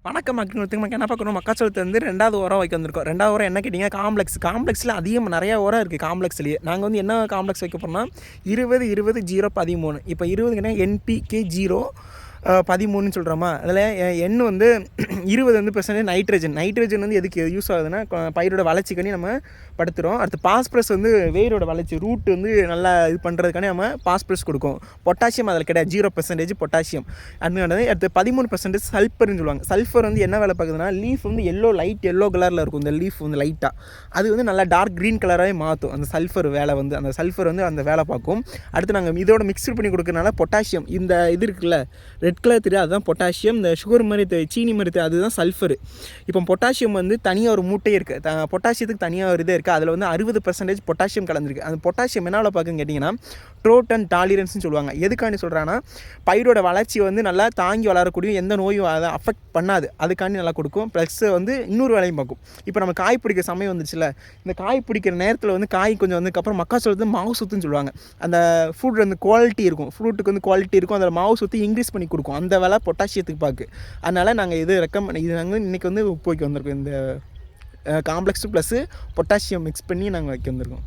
வணக்கம் மக்களுக்கு என்ன பார்க்குறோம் மக்காச்சோளத்து வந்து 2வது உரம் வைக்க வந்திருக்கோம். 2வது உரம் என்ன கேட்டிங்கன்னா காம்ப்ளெக்ஸில் அதிகம் நிறையா உரம் இருக்குது. காம்ப்ளெக்ஸ்லேயே நாங்கள் வந்து என்ன காம்ப்ளெக்ஸ் வைக்க போகிறோம்னா 20 20 0 13. இப்போ 20க்குன்னா NPK 0 13ன்னு சொல்கிறோமா. அதில் எண் வந்து 20 வந்து பெர்சன்டேஜ் நைட்ரஜன் வந்து எதுக்கு யூஸ் ஆகுதுன்னா பயிரோட வளர்ச்சிக்காண்டி நம்ம படுத்துகிறோம். அடுத்து பாஸ்பரஸ் வந்து வேரோட வளர்ச்சி ரூட் வந்து நல்லா இது பண்ணுறதுக்காண்டி நம்ம பாஸ்பரஸ் கொடுக்கும். பொட்டாசியம் அதில் கிடையாது, 0% பொட்டாசியம். அடுத்து 13% சல்ஃபர்னு சொல்லுவாங்க. சல்ஃபர் வந்து என்ன வேலை பார்க்குதுன்னா லீஃப் வந்து லைட் எல்லோ கலரில் இருக்கும். இந்த லீஃப் வந்து லைட்டாக அது வந்து நல்லா டார்க் க்ரீன் கலராகவே மாற்றும். அந்த சல்ஃபர் வேலை வந்து அந்த சல்ஃபர் வந்து அந்த வேலை பார்க்கும். அடுத்து நாங்கள் இதோட மிக்ஸ் பண்ணி கொடுக்கறனால பொட்டாசியம் இந்த இது இருக்குல்ல ரெட் கலர் தெரியும், அதுதான் பொட்டாசியம். இந்த சுகர் மாதிரி சீனி மாதிரி அதுதான் சல்ஃபர். இப்போ பொட்டாசியம் வந்து தனியாக ஒரு மூட்டையே இருக்குது. பொட்டாசியத்துக்கு தனியாக ஒரு இதே இருக்குது. அதில் வந்து 60% பொட்டாசியம் கலந்துருக்கு. அந்த பொட்டாசியம் என்ன பார்க்குன்னு கேட்டிங்கன்னா ட்ரோட்டன் டாலிரன்ஸ்னு சொல்லுவாங்க. எதுக்காண்டி சொல்கிறாங்கன்னா பயிரோட வளர்ச்சி வந்து நல்லா தாங்கி வளரக்கூடிய எந்த நோயும் அதை அஃபெக்ட் பண்ணாது, அதுக்காண்டி நல்லா கொடுக்கும். ப்ளஸ் வந்து இன்னொரு வேலையும் பார்க்கும். இப்போ நம்ம காய் பிடிக்கிற சமயம் வந்துச்சுல, இந்த காய் பிடிக்கிற நேரத்தில் வந்து காய் கொஞ்சம் வந்ததுக்கப்புறம் மக்காச்சோளத்து மாவு சொத்துன்னு சொல்லுவாங்க. அந்த ஃப்ரூட் வந்து குவாலிட்டி இருக்கும், ஃப்ரூட்டுக்கு வந்து குவாலிட்டி இருக்கும், அதில் மாவு சொத்து இன்க்ரீஸ் பண்ணி கொடுக்கும். அந்த வேலை பொட்டாசியத்துக்கு பார்க்கு. அதனால் நாங்கள் இது நாங்கள் இன்றைக்கி வந்து உப்பு வைக்க வந்திருக்கோம். இந்த காம்ப்ளெக்ஸு ப்ளஸ்ஸு பொட்டாசியம் மிக்ஸ் பண்ணி நாங்கள் வைக்க வந்திருக்கோம்.